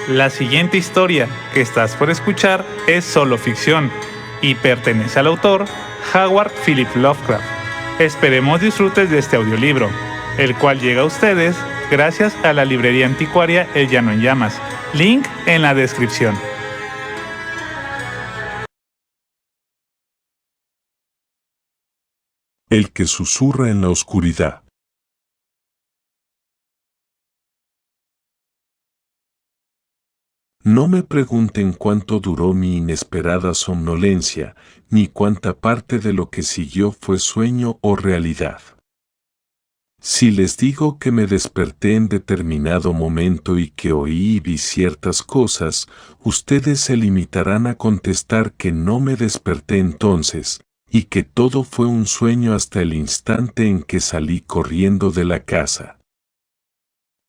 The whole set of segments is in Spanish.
La siguiente historia que estás por escuchar es solo ficción y pertenece al autor Howard Philip Lovecraft. Esperemos disfrutes de este audiolibro, el cual llega a ustedes gracias a la librería anticuaria El Llano en Llamas. Link en la descripción. El que susurra en la oscuridad. No me pregunten cuánto duró mi inesperada somnolencia, ni cuánta parte de lo que siguió fue sueño o realidad. Si les digo que me desperté en determinado momento y que oí y vi ciertas cosas, ustedes se limitarán a contestar que no me desperté entonces, y que todo fue un sueño hasta el instante en que salí corriendo de la casa.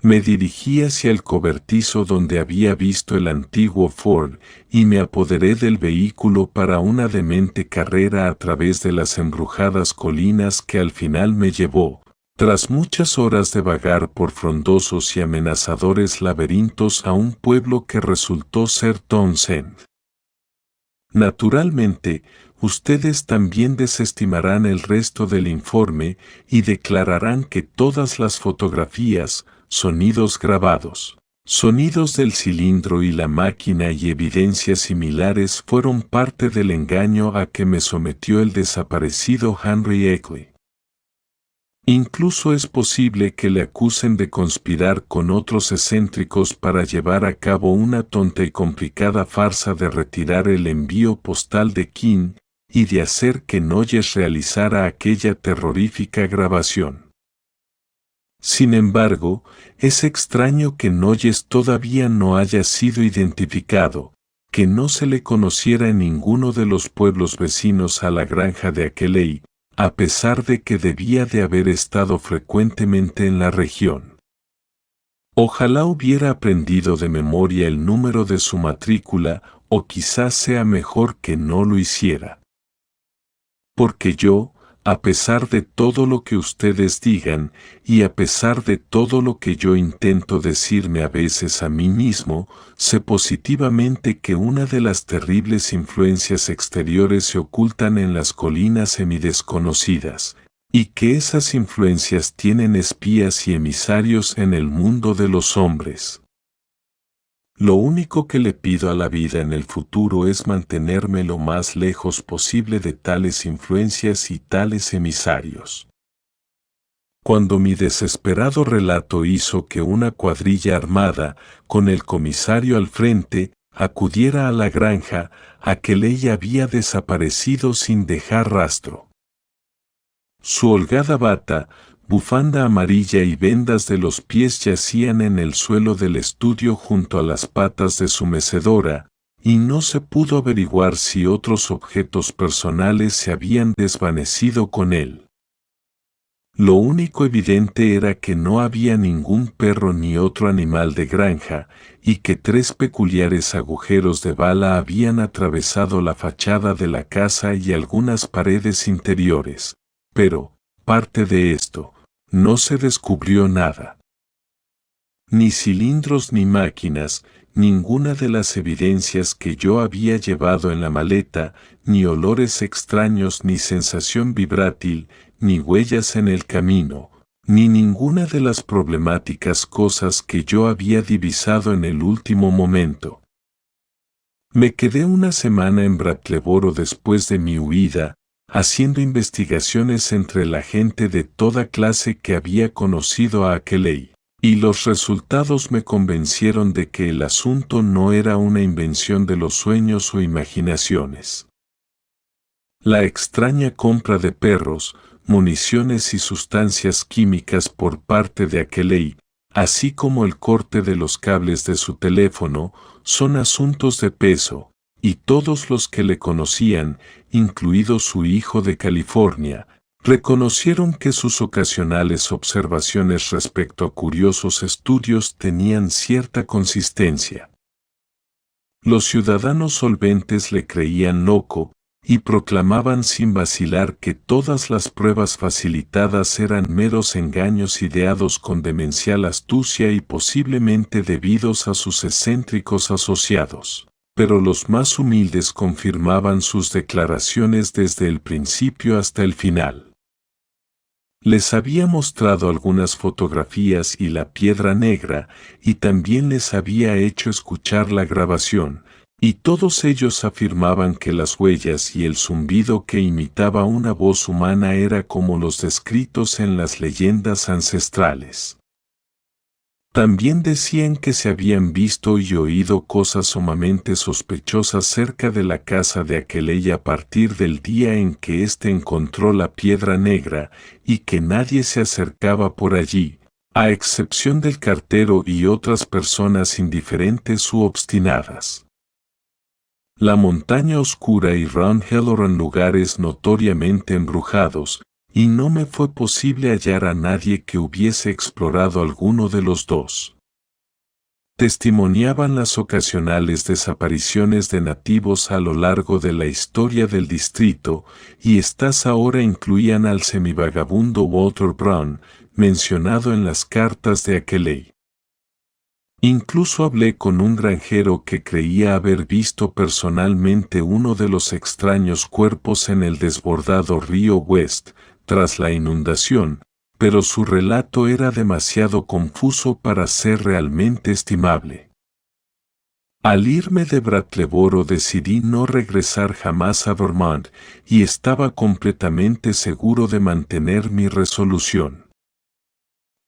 Me dirigí hacia el cobertizo donde había visto el antiguo Ford y me apoderé del vehículo para una demente carrera a través de las embrujadas colinas que al final me llevó, tras muchas horas de vagar por frondosos y amenazadores laberintos, a un pueblo que resultó ser Townsend. Naturalmente, ustedes también desestimarán el resto del informe y declararán que todas las fotografías, sonidos grabados, sonidos del cilindro y la máquina y evidencias similares fueron parte del engaño a que me sometió el desaparecido Henry Eckley. Incluso es posible que le acusen de conspirar con otros excéntricos para llevar a cabo una tonta y complicada farsa de retirar el envío postal de King y de hacer que Noyes realizara aquella terrorífica grabación. Sin embargo, es extraño que Noyes todavía no haya sido identificado, que no se le conociera en ninguno de los pueblos vecinos a la granja de Ackley, a pesar de que debía de haber estado frecuentemente en la región. Ojalá hubiera aprendido de memoria el número de su matrícula, o quizás sea mejor que no lo hiciera. Porque yo, a pesar de todo lo que ustedes digan, y a pesar de todo lo que yo intento decirme a veces a mí mismo, sé positivamente que una de las terribles influencias exteriores se ocultan en las colinas semidesconocidas, y que esas influencias tienen espías y emisarios en el mundo de los hombres. Lo único que le pido a la vida en el futuro es mantenerme lo más lejos posible de tales influencias y tales emisarios. Cuando mi desesperado relato hizo que una cuadrilla armada, con el comisario al frente, acudiera a la granja, Ackley había desaparecido sin dejar rastro. Su holgada bata, bufanda amarilla y vendas de los pies yacían en el suelo del estudio junto a las patas de su mecedora, y no se pudo averiguar si otros objetos personales se habían desvanecido con él. Lo único evidente era que no había ningún perro ni otro animal de granja, y que 3 peculiares agujeros de bala habían atravesado la fachada de la casa y algunas paredes interiores. Pero, parte de esto, no se descubrió nada. Ni cilindros ni máquinas, ninguna de las evidencias que yo había llevado en la maleta, ni olores extraños ni sensación vibrátil, ni huellas en el camino, ni ninguna de las problemáticas cosas que yo había divisado en el último momento. Me quedé una semana en Brattleboro después de mi huida, haciendo investigaciones entre la gente de toda clase que había conocido a Ackley, y los resultados me convencieron de que el asunto no era una invención de los sueños o imaginaciones. La extraña compra de perros, municiones y sustancias químicas por parte de Ackley, así como el corte de los cables de su teléfono, son asuntos de peso, y todos los que le conocían, incluido su hijo de California, reconocieron que sus ocasionales observaciones respecto a curiosos estudios tenían cierta consistencia. Los ciudadanos solventes le creían loco, y proclamaban sin vacilar que todas las pruebas facilitadas eran meros engaños ideados con demencial astucia y posiblemente debidos a sus excéntricos asociados. Pero los más humildes confirmaban sus declaraciones desde el principio hasta el final. Les había mostrado algunas fotografías y la piedra negra, y también les había hecho escuchar la grabación, y todos ellos afirmaban que las huellas y el zumbido que imitaba una voz humana era como los descritos en las leyendas ancestrales. También decían que se habían visto y oído cosas sumamente sospechosas cerca de la casa de Aqueley a partir del día en que éste encontró la piedra negra y que nadie se acercaba por allí, a excepción del cartero y otras personas indiferentes u obstinadas. La montaña oscura y Round Hill eran lugares notoriamente embrujados, y no me fue posible hallar a nadie que hubiese explorado alguno de los dos. Testimoniaban las ocasionales desapariciones de nativos a lo largo de la historia del distrito, y estas ahora incluían al semivagabundo Walter Brown, mencionado en las cartas de Aqueley. Incluso hablé con un granjero que creía haber visto personalmente uno de los extraños cuerpos en el desbordado río West, tras la inundación, pero su relato era demasiado confuso para ser realmente estimable. Al irme de Brattleboro decidí no regresar jamás a Vermont y estaba completamente seguro de mantener mi resolución.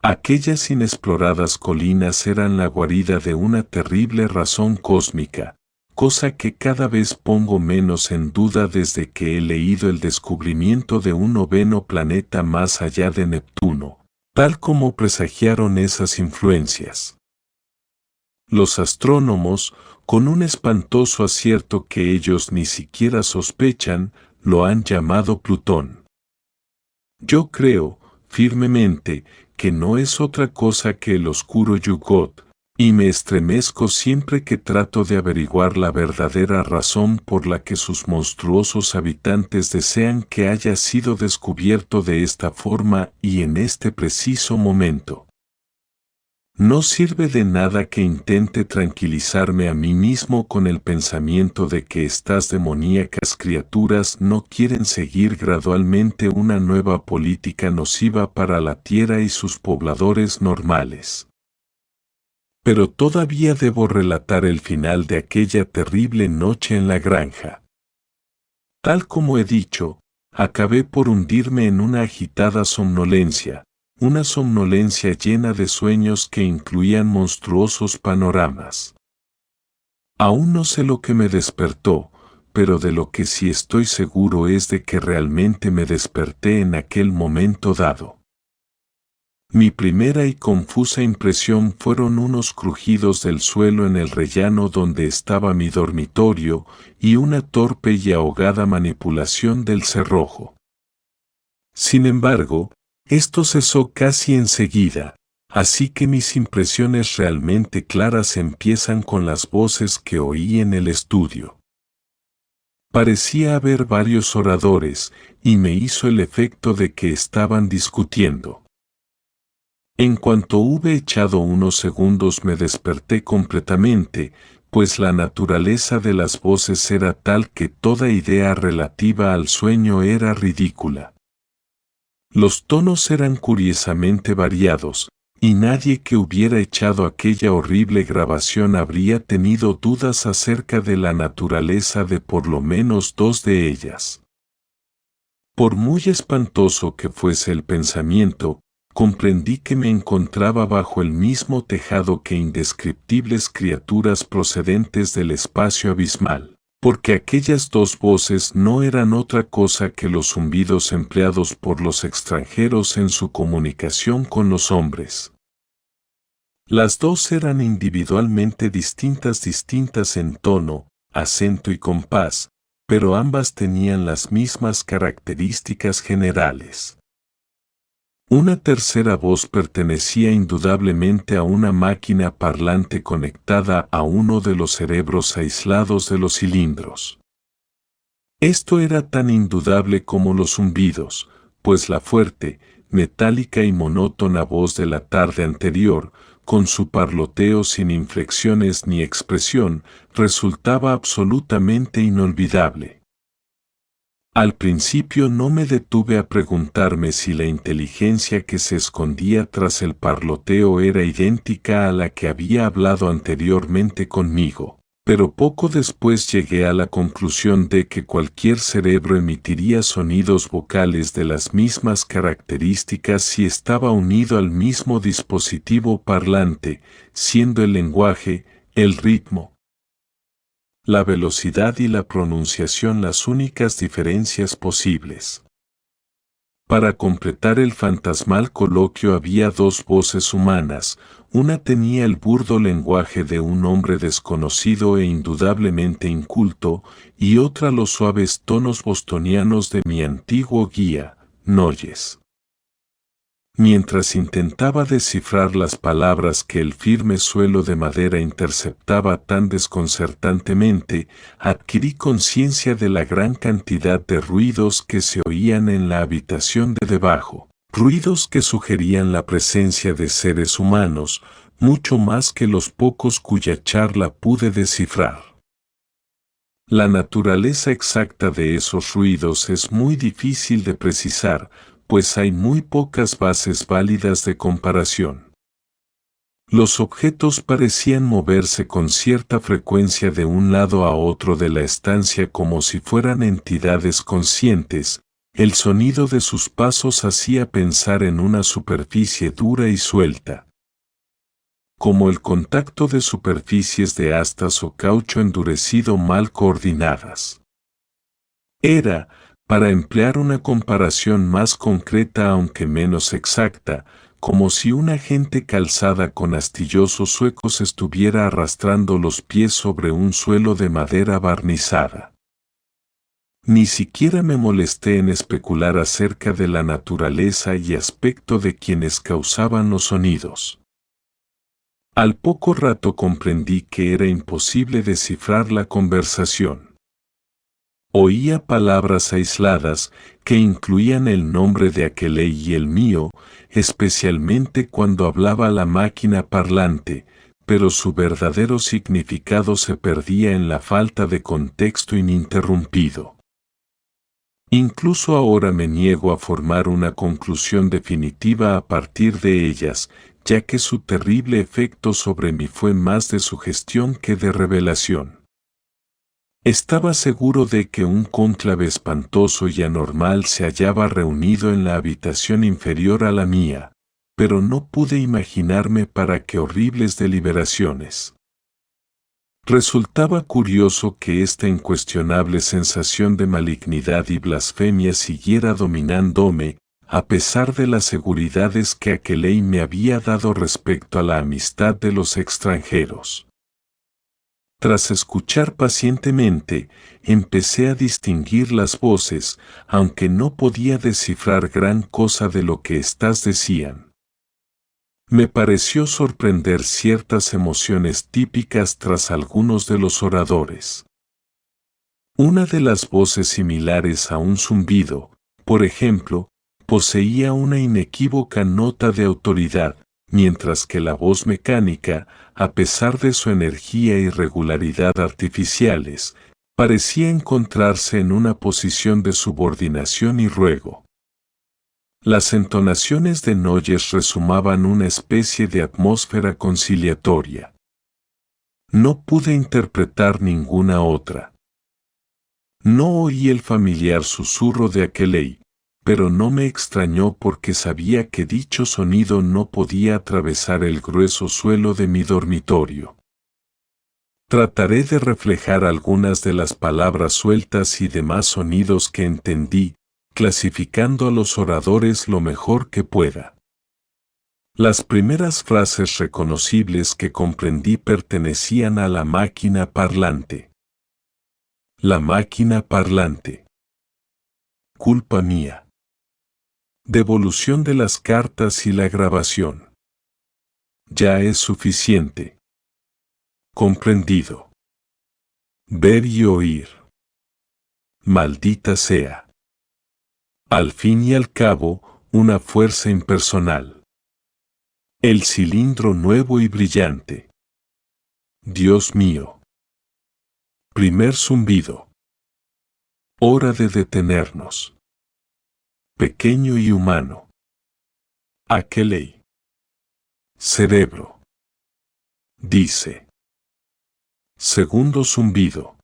Aquellas inexploradas colinas eran la guarida de una terrible razón cósmica, cosa que cada vez pongo menos en duda desde que he leído el descubrimiento de un noveno planeta más allá de Neptuno, tal como presagiaron esas influencias. Los astrónomos, con un espantoso acierto que ellos ni siquiera sospechan, lo han llamado Plutón. Yo creo, firmemente, que no es otra cosa que el oscuro Yugot, y me estremezco siempre que trato de averiguar la verdadera razón por la que sus monstruosos habitantes desean que haya sido descubierto de esta forma y en este preciso momento. No sirve de nada que intente tranquilizarme a mí mismo con el pensamiento de que estas demoníacas criaturas no quieren seguir gradualmente una nueva política nociva para la tierra y sus pobladores normales. Pero todavía debo relatar el final de aquella terrible noche en la granja. Tal como he dicho, acabé por hundirme en una agitada somnolencia, una somnolencia llena de sueños que incluían monstruosos panoramas. Aún no sé lo que me despertó, pero de lo que sí estoy seguro es de que realmente me desperté en aquel momento dado. Mi primera y confusa impresión fueron unos crujidos del suelo en el rellano donde estaba mi dormitorio y una torpe y ahogada manipulación del cerrojo. Sin embargo, esto cesó casi enseguida, así que mis impresiones realmente claras empiezan con las voces que oí en el estudio. Parecía haber varios oradores, y me hizo el efecto de que estaban discutiendo. En cuanto hube echado unos segundos me desperté completamente, pues la naturaleza de las voces era tal que toda idea relativa al sueño era ridícula. Los tonos eran curiosamente variados, y nadie que hubiera echado aquella horrible grabación habría tenido dudas acerca de la naturaleza de por lo menos dos de ellas. Por muy espantoso que fuese el pensamiento, comprendí que me encontraba bajo el mismo tejado que indescriptibles criaturas procedentes del espacio abismal, porque aquellas dos voces no eran otra cosa que los zumbidos empleados por los extranjeros en su comunicación con los hombres. Las dos eran individualmente distintas en tono, acento y compás, pero ambas tenían las mismas características generales. Una tercera voz pertenecía indudablemente a una máquina parlante conectada a uno de los cerebros aislados de los cilindros. Esto era tan indudable como los zumbidos, pues la fuerte, metálica y monótona voz de la tarde anterior, con su parloteo sin inflexiones ni expresión, resultaba absolutamente inolvidable. Al principio no me detuve a preguntarme si la inteligencia que se escondía tras el parloteo era idéntica a la que había hablado anteriormente conmigo, pero poco después llegué a la conclusión de que cualquier cerebro emitiría sonidos vocales de las mismas características si estaba unido al mismo dispositivo parlante, siendo el lenguaje, el ritmo, la velocidad y la pronunciación las únicas diferencias posibles. Para completar el fantasmal coloquio había dos voces humanas, una tenía el burdo lenguaje de un hombre desconocido e indudablemente inculto, y otra los suaves tonos bostonianos de mi antiguo guía, Noyes. Mientras intentaba descifrar las palabras que el firme suelo de madera interceptaba tan desconcertantemente, adquirí conciencia de la gran cantidad de ruidos que se oían en la habitación de debajo, ruidos que sugerían la presencia de seres humanos, mucho más que los pocos cuya charla pude descifrar. La naturaleza exacta de esos ruidos es muy difícil de precisar, pues hay muy pocas bases válidas de comparación. Los objetos parecían moverse con cierta frecuencia de un lado a otro de la estancia como si fueran entidades conscientes. El sonido de sus pasos hacía pensar en una superficie dura y suelta, como el contacto de superficies de astas o caucho endurecido mal coordinadas. Era, para emplear una comparación más concreta aunque menos exacta, como si una gente calzada con astillosos suecos estuviera arrastrando los pies sobre un suelo de madera barnizada. Ni siquiera me molesté en especular acerca de la naturaleza y aspecto de quienes causaban los sonidos. Al poco rato comprendí que era imposible descifrar la conversación. Oía palabras aisladas que incluían el nombre de aquel y el mío, especialmente cuando hablaba la máquina parlante, pero su verdadero significado se perdía en la falta de contexto ininterrumpido. Incluso ahora me niego a formar una conclusión definitiva a partir de ellas, ya que su terrible efecto sobre mí fue más de sugestión que de revelación. Estaba seguro de que un cónclave espantoso y anormal se hallaba reunido en la habitación inferior a la mía, pero no pude imaginarme para qué horribles deliberaciones. Resultaba curioso que esta incuestionable sensación de malignidad y blasfemia siguiera dominándome, a pesar de las seguridades que Aqueley me había dado respecto a la amistad de los extranjeros. Tras escuchar pacientemente, empecé a distinguir las voces, aunque no podía descifrar gran cosa de lo que éstas decían. Me pareció sorprender ciertas emociones típicas tras algunos de los oradores. Una de las voces similares a un zumbido, por ejemplo, poseía una inequívoca nota de autoridad, mientras que la voz mecánica, a pesar de su energía y regularidad artificiales, parecía encontrarse en una posición de subordinación y ruego. Las entonaciones de Noyes resumaban una especie de atmósfera conciliatoria. No pude interpretar ninguna otra. No oí el familiar susurro de Aqueley, pero no me extrañó porque sabía que dicho sonido no podía atravesar el grueso suelo de mi dormitorio. Trataré de reflejar algunas de las palabras sueltas y demás sonidos que entendí, clasificando a los oradores lo mejor que pueda. Las primeras frases reconocibles que comprendí pertenecían a la máquina parlante. La máquina parlante. Culpa mía. Devolución de las cartas y la grabación. Ya es suficiente. Comprendido. Ver y oír. Maldita sea. Al fin y al cabo, una fuerza impersonal. El cilindro nuevo y brillante. Dios mío. Primer zumbido. Hora de detenernos. Pequeño y humano. Akeley. Cerebro. Dice. Segundo zumbido.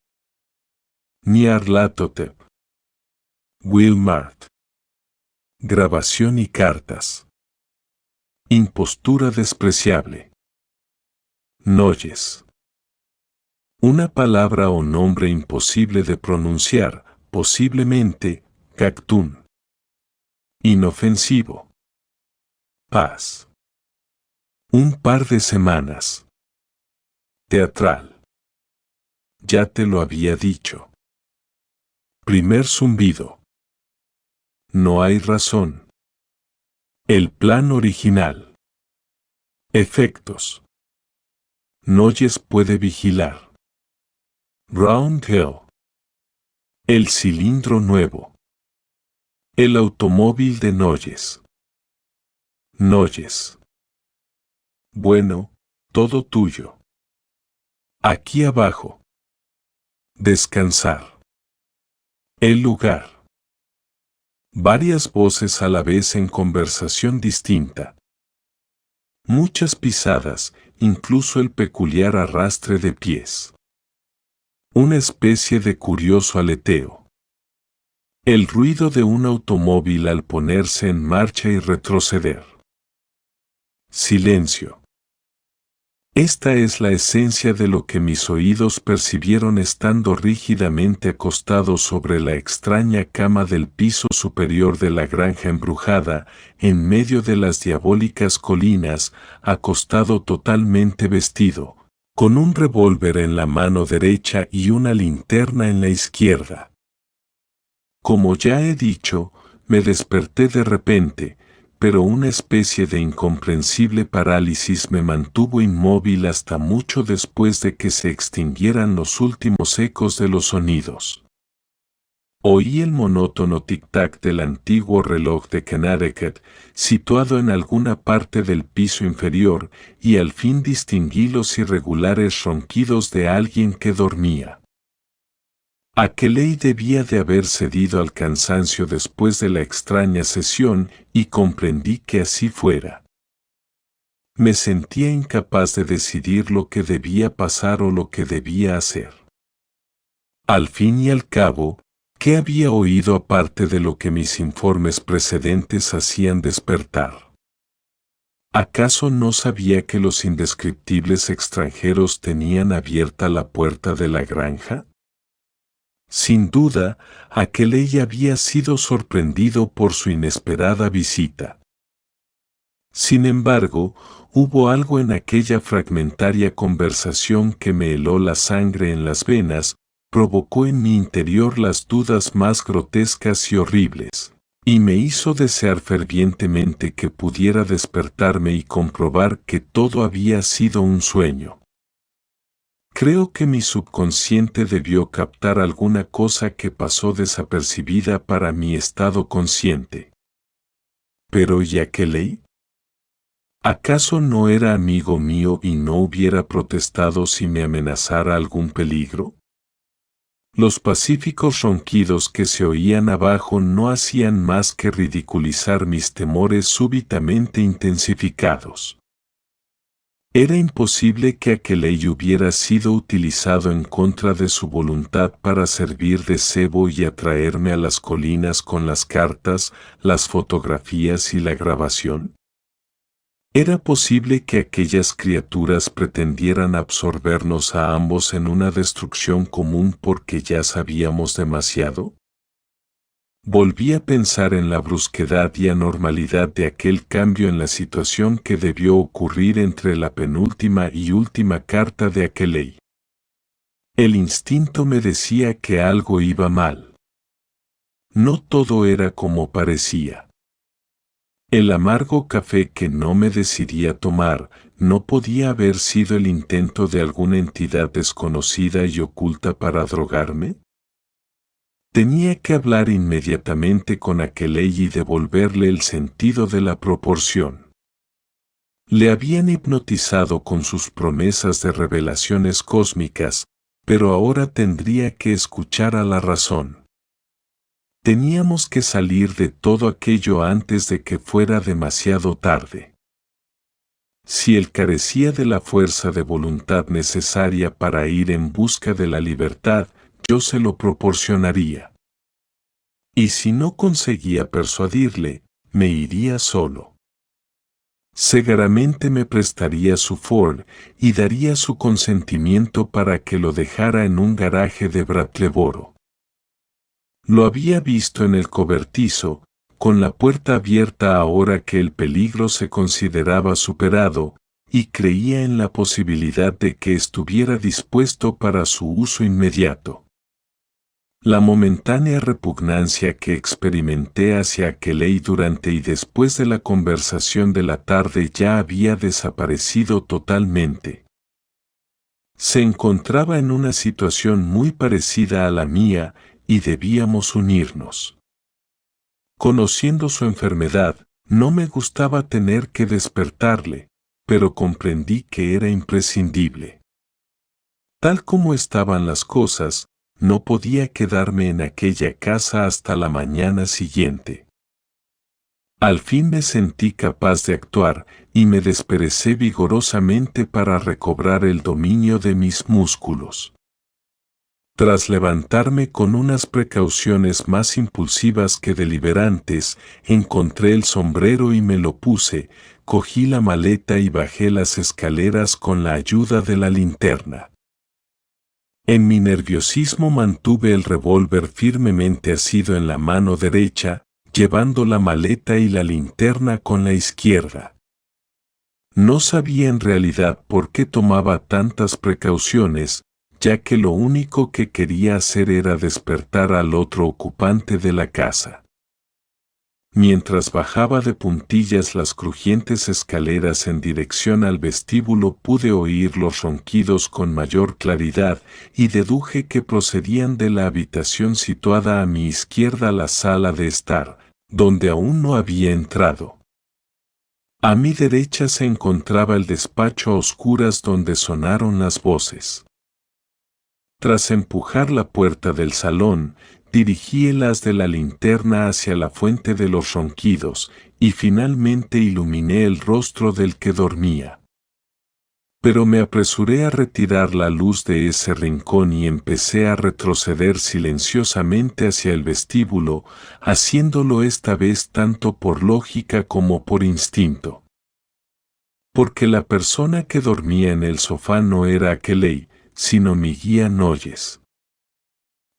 Nyarlathotep. Wilmart. Grabación y cartas. Impostura despreciable. Noyes. Una palabra o nombre imposible de pronunciar, posiblemente, Cactún. Inofensivo. Paz. Un par de semanas. Teatral. Ya te lo había dicho. Primer zumbido. No hay razón. El plan original. Efectos. Noyes puede vigilar. Round Hill. El cilindro nuevo. El automóvil de Noyes. Noyes. Bueno, todo tuyo. Aquí abajo. Descansar. El lugar. Varias voces a la vez en conversación distinta. Muchas pisadas, incluso el peculiar arrastre de pies. Una especie de curioso aleteo. El ruido de un automóvil al ponerse en marcha y retroceder. Silencio. Esta es la esencia de lo que mis oídos percibieron estando rígidamente acostados sobre la extraña cama del piso superior de la granja embrujada, en medio de las diabólicas colinas, acostado totalmente vestido, con un revólver en la mano derecha y una linterna en la izquierda. Como ya he dicho, me desperté de repente, pero una especie de incomprensible parálisis me mantuvo inmóvil hasta mucho después de que se extinguieran los últimos ecos de los sonidos. Oí el monótono tic-tac del antiguo reloj de Connecticut, situado en alguna parte del piso inferior, y al fin distinguí los irregulares ronquidos de alguien que dormía. Akeley debía de haber cedido al cansancio después de la extraña sesión y comprendí que así fuera. Me sentía incapaz de decidir lo que debía pasar o lo que debía hacer. Al fin y al cabo, ¿qué había oído aparte de lo que mis informes precedentes hacían despertar? ¿Acaso no sabía que los indescriptibles extranjeros tenían abierta la puerta de la granja? Sin duda, Akeley había sido sorprendido por su inesperada visita. Sin embargo, hubo algo en aquella fragmentaria conversación que me heló la sangre en las venas, provocó en mi interior las dudas más grotescas y horribles, y me hizo desear fervientemente que pudiera despertarme y comprobar que todo había sido un sueño. Creo que mi subconsciente debió captar alguna cosa que pasó desapercibida para mi estado consciente. Pero ¿y Akeley? ¿Acaso no era amigo mío y no hubiera protestado si me amenazara algún peligro? Los pacíficos ronquidos que se oían abajo no hacían más que ridiculizar mis temores súbitamente intensificados. Era imposible que Akeley hubiera sido utilizado en contra de su voluntad para servir de cebo y atraerme a las colinas con las cartas, las fotografías y la grabación. ¿Era posible que aquellas criaturas pretendieran absorbernos a ambos en una destrucción común porque ya sabíamos demasiado? Volví a pensar en la brusquedad y anormalidad de aquel cambio en la situación que debió ocurrir entre la penúltima y última carta de Akeley. El instinto me decía que algo iba mal. No todo era como parecía. El amargo café que no me decidí a tomar no podía haber sido el intento de alguna entidad desconocida y oculta para drogarme. Tenía que hablar inmediatamente con Aqueley y devolverle el sentido de la proporción. Le habían hipnotizado con sus promesas de revelaciones cósmicas, pero ahora tendría que escuchar a la razón. Teníamos que salir de todo aquello antes de que fuera demasiado tarde. Si él carecía de la fuerza de voluntad necesaria para ir en busca de la libertad, yo se lo proporcionaría. Y si no conseguía persuadirle, me iría solo. Seguramente me prestaría su Ford y daría su consentimiento para que lo dejara en un garaje de Brattleboro. Lo había visto en el cobertizo, con la puerta abierta ahora que el peligro se consideraba superado, y creía en la posibilidad de que estuviera dispuesto para su uso inmediato. La momentánea repugnancia que experimenté hacia Aqueley durante y después de la conversación de la tarde ya había desaparecido totalmente. Se encontraba en una situación muy parecida a la mía y debíamos unirnos. Conociendo su enfermedad, no me gustaba tener que despertarle, pero comprendí que era imprescindible. Tal como estaban las cosas, no podía quedarme en aquella casa hasta la mañana siguiente. Al fin me sentí capaz de actuar y me desperecé vigorosamente para recobrar el dominio de mis músculos. Tras levantarme con unas precauciones más impulsivas que deliberantes, encontré el sombrero y me lo puse, cogí la maleta y bajé las escaleras con la ayuda de la linterna. En mi nerviosismo mantuve el revólver firmemente asido en la mano derecha, llevando la maleta y la linterna con la izquierda. No sabía en realidad por qué tomaba tantas precauciones, ya que lo único que quería hacer era despertar al otro ocupante de la casa. Mientras bajaba de puntillas las crujientes escaleras en dirección al vestíbulo pude oír los ronquidos con mayor claridad y deduje que procedían de la habitación situada a mi izquierda, la sala de estar, donde aún no había entrado. A mi derecha se encontraba el despacho a oscuras donde sonaron las voces. Tras empujar la puerta del salón, dirigí el haz de la linterna hacia la fuente de los ronquidos, y finalmente iluminé el rostro del que dormía. Pero me apresuré a retirar la luz de ese rincón y empecé a retroceder silenciosamente hacia el vestíbulo, haciéndolo esta vez tanto por lógica como por instinto. Porque la persona que dormía en el sofá no era Aqueley, sino mi guía Noyes.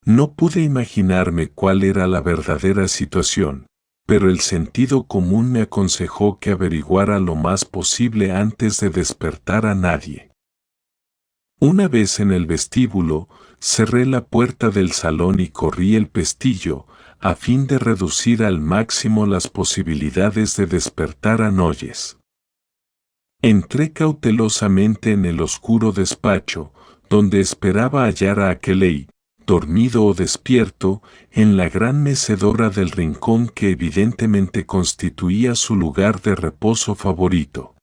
No pude imaginarme cuál era la verdadera situación, pero el sentido común me aconsejó que averiguara lo más posible antes de despertar a nadie. Una vez en el vestíbulo, cerré la puerta del salón y corrí el pestillo, a fin de reducir al máximo las posibilidades de despertar a Noyes. Entré cautelosamente en el oscuro despacho, donde esperaba hallar a Aqueley, dormido o despierto, en la gran mecedora del rincón que evidentemente constituía su lugar de reposo favorito.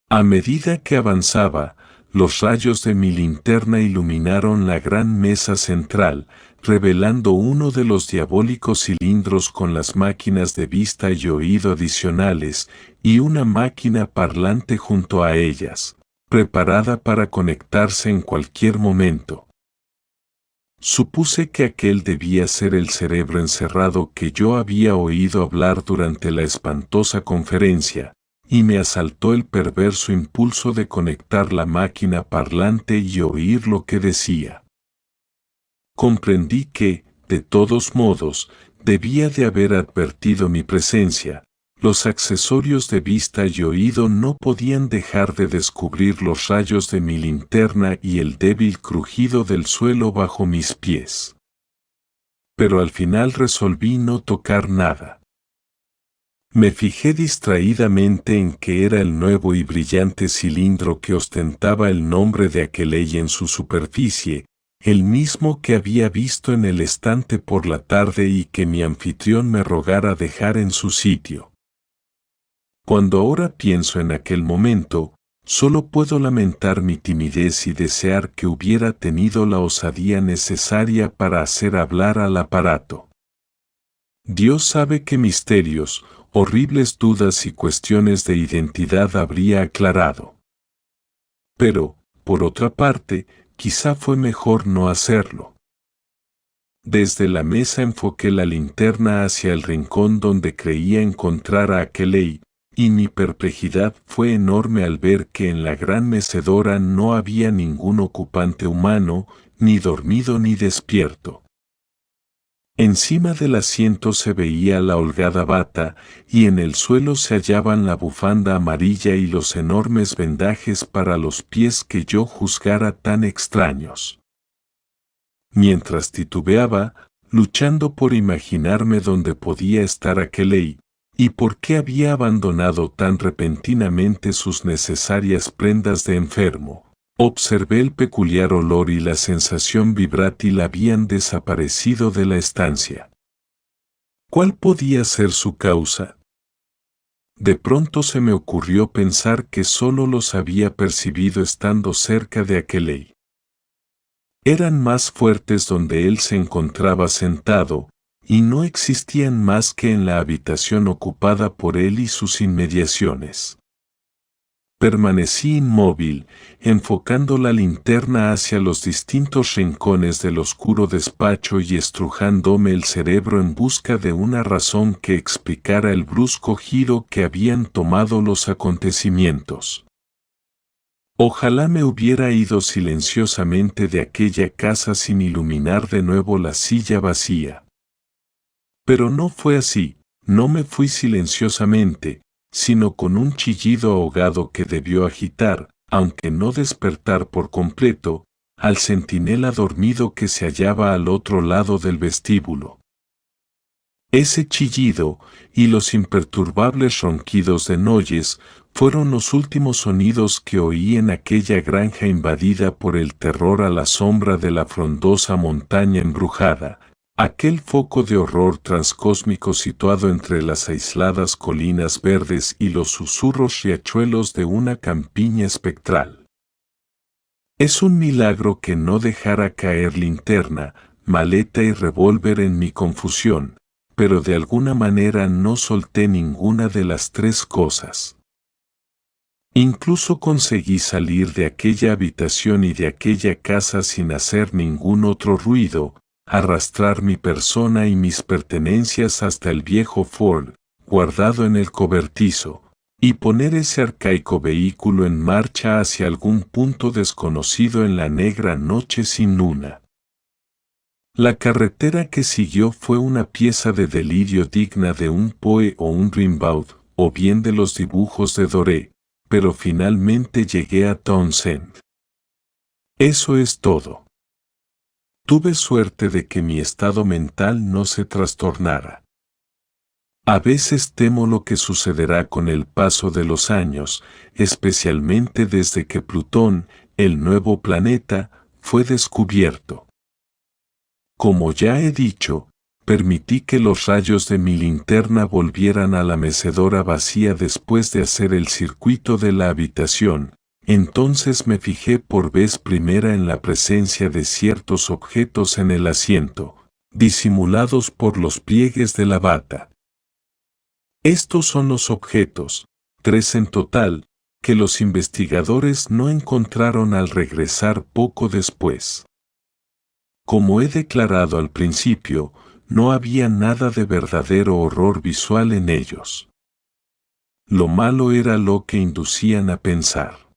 A medida que avanzaba, los rayos de mi linterna iluminaron la gran mesa central, revelando uno de los diabólicos cilindros con las máquinas de vista y oído adicionales, y una máquina parlante junto a ellas, preparada para conectarse en cualquier momento. Supuse que aquel debía ser el cerebro encerrado que yo había oído hablar durante la espantosa conferencia, y me asaltó el perverso impulso de conectar la máquina parlante y oír lo que decía. Comprendí que, de todos modos, debía de haber advertido mi presencia. Los accesorios de vista y oído no podían dejar de descubrir los rayos de mi linterna y el débil crujido del suelo bajo mis pies. Pero al final resolví no tocar nada. Me fijé distraídamente en que era el nuevo y brillante cilindro que ostentaba el nombre de Aqueley en su superficie, el mismo que había visto en el estante por la tarde y que mi anfitrión me rogara dejar en su sitio. Cuando ahora pienso en aquel momento, solo puedo lamentar mi timidez y desear que hubiera tenido la osadía necesaria para hacer hablar al aparato. Dios sabe qué misterios, horribles dudas y cuestiones de identidad habría aclarado. Pero, por otra parte, quizá fue mejor no hacerlo. Desde la mesa enfoqué la linterna hacia el rincón donde creía encontrar a Kelly, y mi perplejidad fue enorme al ver que en la gran mecedora no había ningún ocupante humano, ni dormido ni despierto. Encima del asiento se veía la holgada bata, y en el suelo se hallaban la bufanda amarilla y los enormes vendajes para los pies que yo juzgara tan extraños. Mientras titubeaba, luchando por imaginarme dónde podía estar Kelly, y por qué había abandonado tan repentinamente sus necesarias prendas de enfermo, observé el peculiar olor y la sensación vibrátil habían desaparecido de la estancia. ¿Cuál podía ser su causa? De pronto se me ocurrió pensar que solo los había percibido estando cerca de Kelly. Eran más fuertes donde él se encontraba sentado, y no existían más que en la habitación ocupada por él y sus inmediaciones. Permanecí inmóvil, enfocando la linterna hacia los distintos rincones del oscuro despacho y estrujándome el cerebro en busca de una razón que explicara el brusco giro que habían tomado los acontecimientos. Ojalá me hubiera ido silenciosamente de aquella casa sin iluminar de nuevo la silla vacía. Pero no fue así, no me fui silenciosamente, sino con un chillido ahogado que debió agitar, aunque no despertar por completo, al centinela dormido que se hallaba al otro lado del vestíbulo. Ese chillido, y los imperturbables ronquidos de Noyes, fueron los últimos sonidos que oí en aquella granja invadida por el terror a la sombra de la frondosa montaña embrujada, aquel foco de horror transcósmico situado entre las aisladas colinas verdes y los susurros riachuelos de una campiña espectral. Es un milagro que no dejara caer linterna, maleta y revólver en mi confusión, pero de alguna manera no solté ninguna de las tres cosas. Incluso conseguí salir de aquella habitación y de aquella casa sin hacer ningún otro ruido, arrastrar mi persona y mis pertenencias hasta el viejo Ford, guardado en el cobertizo, y poner ese arcaico vehículo en marcha hacia algún punto desconocido en la negra noche sin luna. La carretera que siguió fue una pieza de delirio digna de un Poe o un Rimbaud, o bien de los dibujos de Doré, pero finalmente llegué a Townsend. Eso es todo. Tuve suerte de que mi estado mental no se trastornara. A veces temo lo que sucederá con el paso de los años, especialmente desde que Plutón, el nuevo planeta, fue descubierto. Como ya he dicho, permití que los rayos de mi linterna volvieran a la mecedora vacía después de hacer el circuito de la habitación. Entonces me fijé por vez primera en la presencia de ciertos objetos en el asiento, disimulados por los pliegues de la bata. Estos son los objetos, 3 en total, que los investigadores no encontraron al regresar poco después. Como he declarado al principio, no había nada de verdadero horror visual en ellos. Lo malo era lo que inducían a pensar.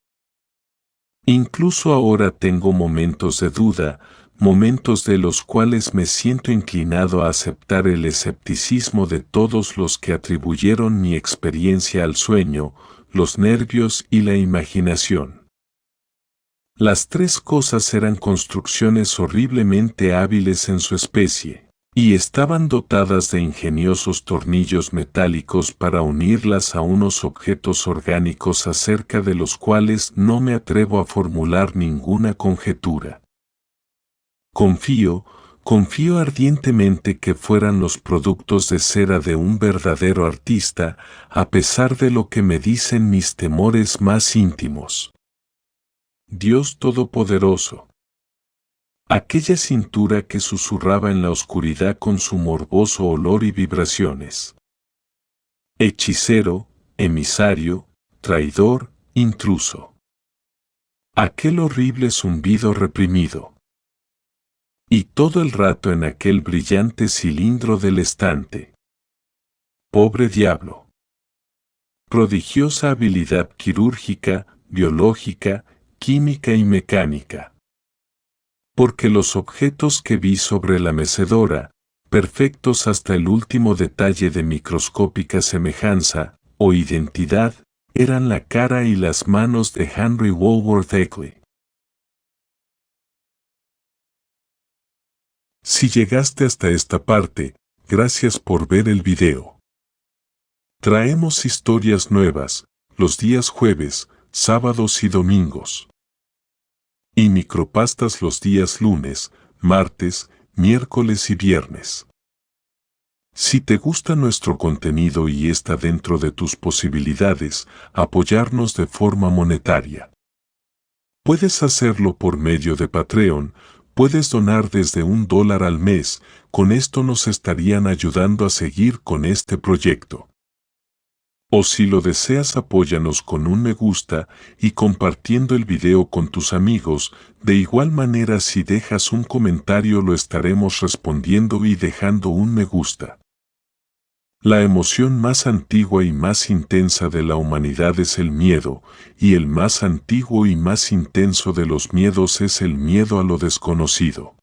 Incluso ahora tengo momentos de duda, momentos de los cuales me siento inclinado a aceptar el escepticismo de todos los que atribuyeron mi experiencia al sueño, los nervios y la imaginación. Las tres cosas eran construcciones horriblemente hábiles en su especie, y estaban dotadas de ingeniosos tornillos metálicos para unirlas a unos objetos orgánicos acerca de los cuales no me atrevo a formular ninguna conjetura. Confío ardientemente que fueran los productos de cera de un verdadero artista, a pesar de lo que me dicen mis temores más íntimos. Dios Todopoderoso. Aquella cintura que susurraba en la oscuridad con su morboso olor y vibraciones. Hechicero, emisario, traidor, intruso. Aquel horrible zumbido reprimido. Y todo el rato en aquel brillante cilindro del estante. Pobre diablo. Prodigiosa habilidad quirúrgica, biológica, química y mecánica. Porque los objetos que vi sobre la mecedora, perfectos hasta el último detalle de microscópica semejanza o identidad, eran la cara y las manos de Henry Walworth Eckley. Si llegaste hasta esta parte, gracias por ver el video. Traemos historias nuevas, los días jueves, sábados y domingos. Y micropastas los días lunes, martes, miércoles y viernes. Si te gusta nuestro contenido y está dentro de tus posibilidades, apoyarnos de forma monetaria. Puedes hacerlo por medio de Patreon. Puedes donar desde $1 al mes, con esto nos estarían ayudando a seguir con este proyecto. O si lo deseas, apóyanos con un me gusta y compartiendo el video con tus amigos. De igual manera, si dejas un comentario lo estaremos respondiendo y dejando un me gusta. La emoción más antigua y más intensa de la humanidad es el miedo, y el más antiguo y más intenso de los miedos es el miedo a lo desconocido.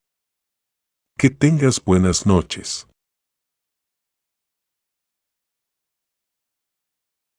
Que tengas buenas noches.